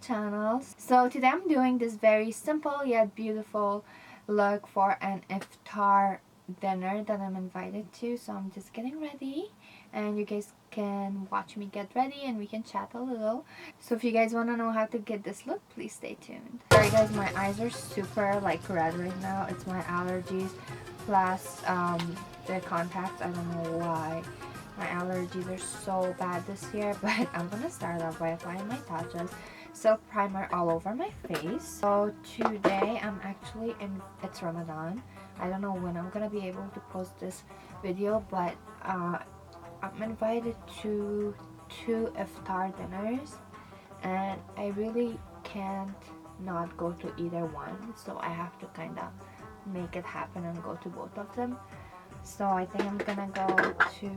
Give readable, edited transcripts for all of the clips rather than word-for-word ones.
channel. So today I'm doing this very simple yet beautiful look for an iftar dinner that I'm invited to. So I'm just getting ready and you guys can watch me get ready and we can chat a little. So if you guys want to know how to get this look, please stay tuned. Sorry guys, my eyes are super like red right now. It's my allergies plus the contacts. I don't know why. My allergies are so bad this year, but I'm gonna start off by applying my Tatcha Silk Primer all over my face. So today I'm actually it's Ramadan. I don't know when I'm gonna be able to post this video, but I'm invited to 2 iftar dinners and I really can't not go to either one, so I have to kind of make it happen and go to both of them. So I think I'm gonna go to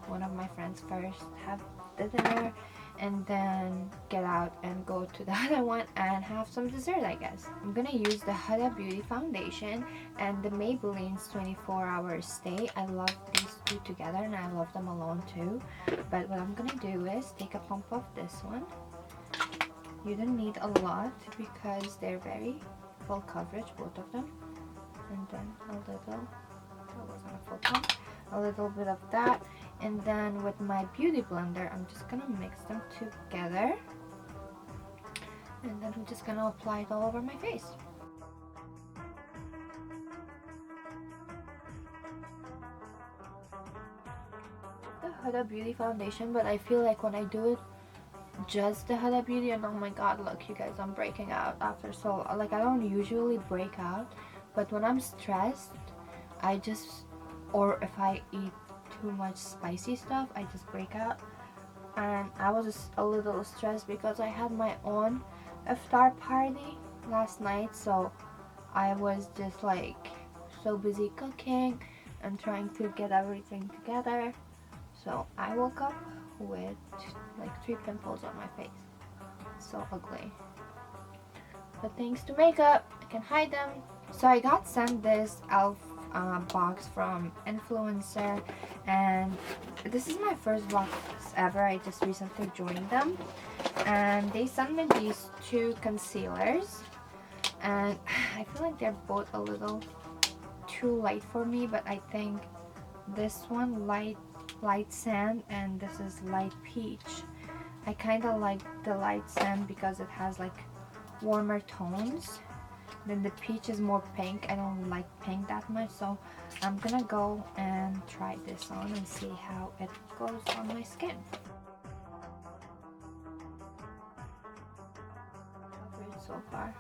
one of my friends first, have the dinner, and then get out and go to the other one and have some dessert, I guess. I'm gonna use the Huda Beauty Foundation and the Maybelline's 24-hour Stay. I love these two together and I love them alone too. But what I'm gonna do is take a pump of this one. You don't need a lot because they're very full coverage, both of them. And then a little, that wasn't a full pump, a little bit of that. And then with my beauty blender, I'm just gonna mix them together. And then I'm just gonna apply it all over my face. The Huda Beauty Foundation, but I feel like when I do it just the Huda Beauty, and oh my god, look you guys, I'm breaking out after so, like I don't usually break out, but when I'm stressed, I just, or if I eat too much spicy stuff, I just break out. And I was just a little stressed because I had my own iftar party last night, so I was just like so busy cooking and trying to get everything together. So I woke up with like 3 pimples on my face. So ugly. But thanks to makeup, I can hide them. So I got sent this elf box from influencer, and this is my first box ever. I just recently joined them, and they sent me these 2 concealers, and I feel like they're both a little too light for me, but I think this one light sand and this is light peach. I kind of like the light sand because it has like warmer tones. Then the peach is more pink. I don't like pink that much, so I'm gonna go and try this on and see how it goes on my skin. Covered so far,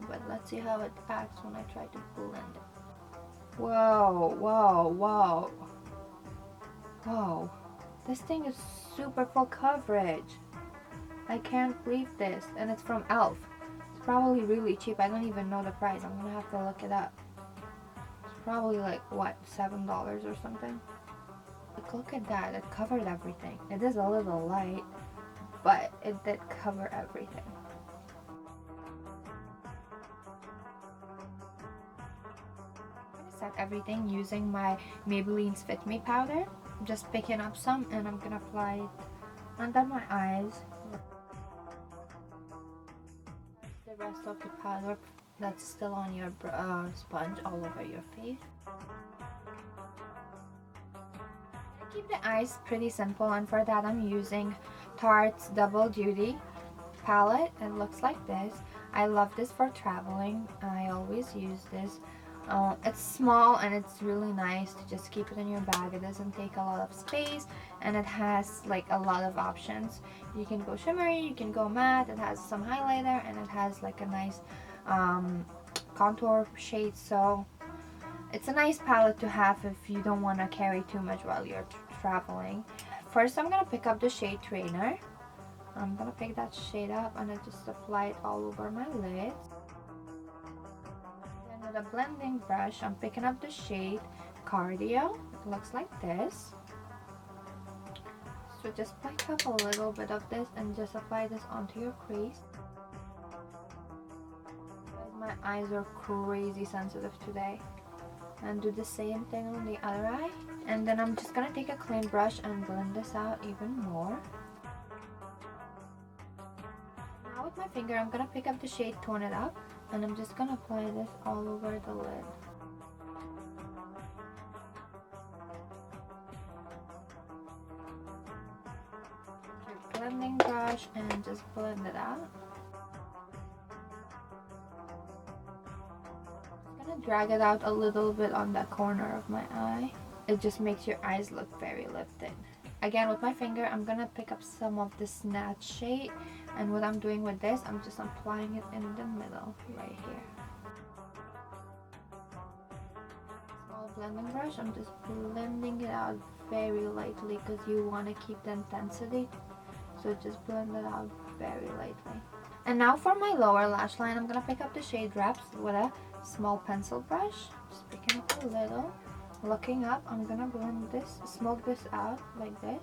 but let's see how it acts when I try to blend it. Whoa, whoa, whoa, whoa! This thing is super full coverage. I can't believe this, and it's from Elf. Probably really cheap. I don't even know the price. I'm gonna have to look it up. It's probably like what, $7 or something. Like, look at that, it covered everything. It is a little light, but it did cover everything. I'm gonna set everything using my Maybelline's Fit Me powder. I'm just picking up some and I'm gonna apply it under my eyes. The rest of the powder that's still on your sponge all over your face. I keep the eyes pretty simple, and for that I'm using Tarte's Double Duty palette. It looks like this. I love this for traveling. I always use this. It's small and it's really nice to just keep it in your bag. It doesn't take a lot of space and it has like a lot of options. You can go shimmery, you can go matte, it has some highlighter, and it has like a nice contour shade. So it's a nice palette to have if you don't want to carry too much while you're traveling. First I'm going to pick up the shade Trainer. I'm going to pick that shade up and I just apply it all over my lids. With a blending brush, I'm picking up the shade Cardio. It looks like this. So just pick up a little bit of this and just apply this onto your crease. My eyes are crazy sensitive today. And do the same thing on the other eye. And then I'm just gonna take a clean brush and blend this out even more. my finger, I'm gonna pick up the shade Tone It Up, and I'm just gonna apply this all over the lid. Your blending brush and just blend it out. I'm gonna drag it out a little bit on the corner of my eye. It just makes your eyes look very lifted. Again, with my finger, I'm gonna pick up some of the Snatch shade, and what I'm doing with this, I'm just applying it in the middle right here. Small blending brush, I'm just blending it out very lightly because you want to keep the intensity, so just blend it out very lightly. And now for my lower lash line, I'm gonna pick up the shade Reps with a small pencil brush, just picking up a little. Looking up, I'm gonna blend this, smoke this out like this.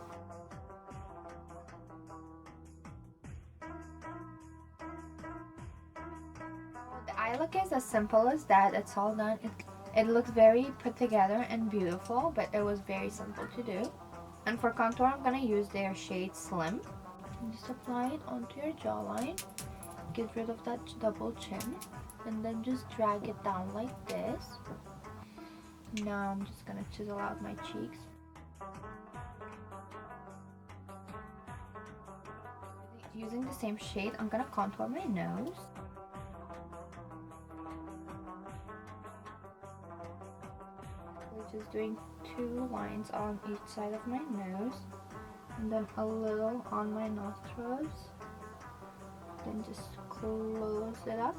The eye look is as simple as that. It's all done. It looks very put together and beautiful, but it was very simple to do. And for contour, I'm gonna use their shade Slim. And just apply it onto your jawline. Get rid of that double chin, and then just drag it down like this. Now I'm just gonna chisel out my cheeks. Using the same shade, I'm gonna contour my nose. We're just doing 2 lines on each side of my nose, and then a little on my nostrils. Then just close it up.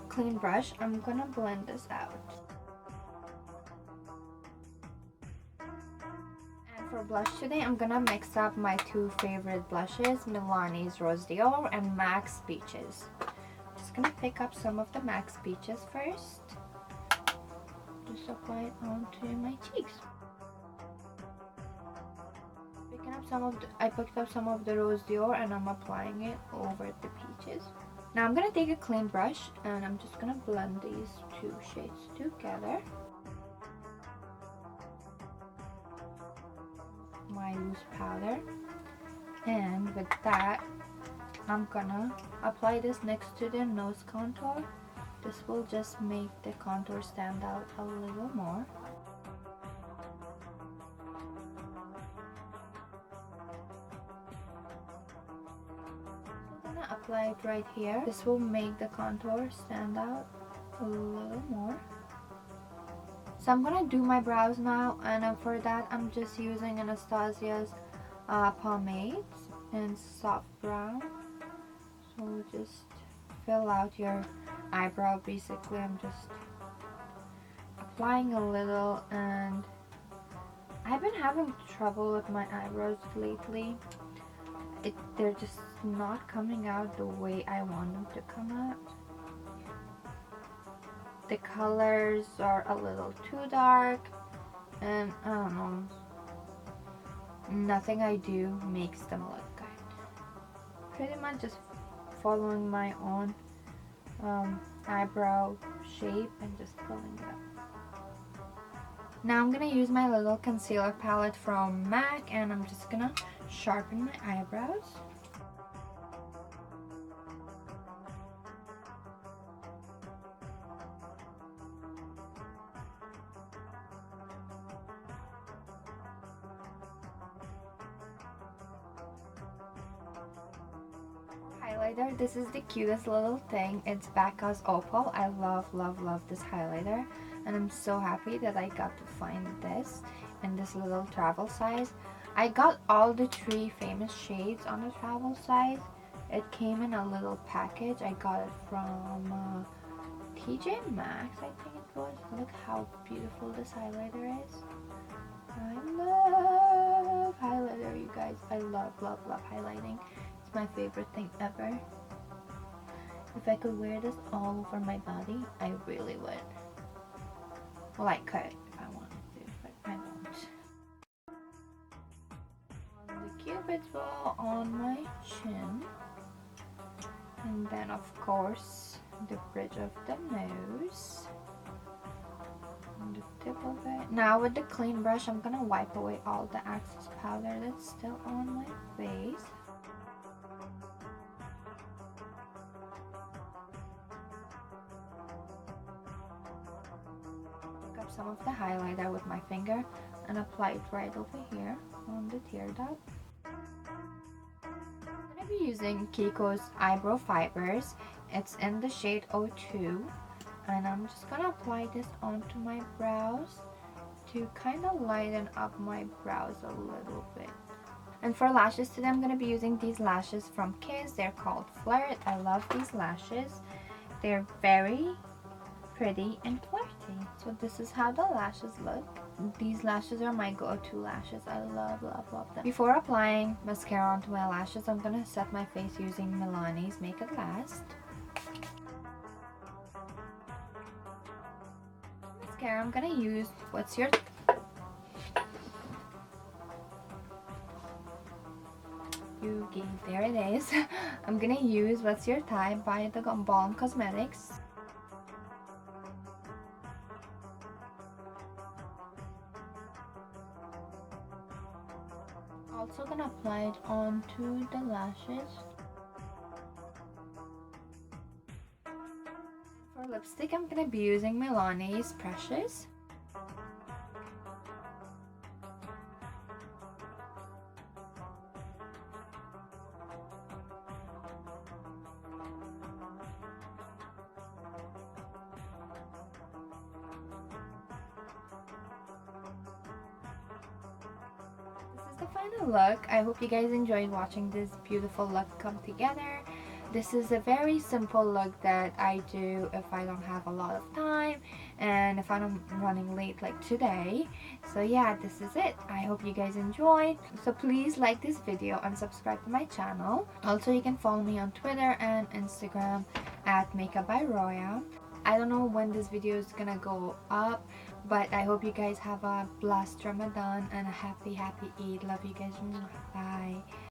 Clean brush, I'm gonna blend this out. For blush today, I'm gonna mix up my 2 favorite blushes, Milani's Rose Dior and MAC's Peaches. I'm just gonna pick up some of the MAC's Peaches first. Just apply it onto my cheeks. Picking up I picked up some of the Rose Dior and I'm applying it over the peaches. Now I'm gonna take a clean brush and I'm just gonna blend these 2 shades together. My loose powder, and with that I'm gonna apply this next to the nose contour. This will just make the contour stand out a little more. I'm gonna apply it right here. This will make the contour stand out a little more. So I'm gonna do my brows now, and for that I'm just using Anastasia's pomades in soft brown. So just fill out your eyebrow. Basically, I'm just applying a little, and I've been having trouble with my eyebrows lately. They're just not coming out the way I want them to come out. The colors are a little too dark, and I don't know, nothing I do makes them look good. Pretty much just following my own eyebrow shape and just filling it up. Now I'm gonna use my little concealer palette from MAC, and I'm just gonna sharpen my eyebrows. Highlighter, this is the cutest little thing. It's Becca's Opal. I love this highlighter, and I'm so happy that I got to find this in this little travel size. I got all the 3 famous shades on the travel size. It came in a little package. I got it from TJ Maxx, I think it was. Look how beautiful this highlighter is. I love highlighter, you guys. I love highlighting. It's my favorite thing ever. If I could wear this all over my body, I really would. Well, I could if I wanted to, but I won't. On the Cupid's bow on my chin. And then, of course, the bridge of the nose. On the tip of it. Now with the clean brush, I'm gonna wipe away all the excess powder that's still on my face. of the highlighter with my finger and apply it right over here on the tear duct. I'm going to be using Kiko's eyebrow fibers. It's in the shade 02, and I'm just going to apply this onto my brows to kind of lighten up my brows a little bit. And for lashes today, I'm going to be using these lashes from Kiss. They're called Flirt. I love these lashes. They're very pretty and flirty. So this is how the lashes look. These lashes are my go-to lashes. I love, love, love them. Before applying mascara onto my lashes, I'm going to set my face using Milani's Make It Last. Mascara, I'm going to use What's Your... There it is. I'm gonna use What's Your Type by the Balm Cosmetics. Also gonna apply it onto the lashes. For lipstick, I'm gonna be using Milani's Precious. The final look. I hope you guys enjoyed watching this beautiful look come together. This is a very simple look that I do if I don't have a lot of time and if I'm running late like today. So yeah, this is it. I hope you guys enjoyed. So please like this video and subscribe to my channel. Also, you can follow me on Twitter and Instagram at Makeup by Roya. I don't know when this video is gonna go up, but I hope you guys have a blessed Ramadan and a happy Eid. Love you guys. Bye.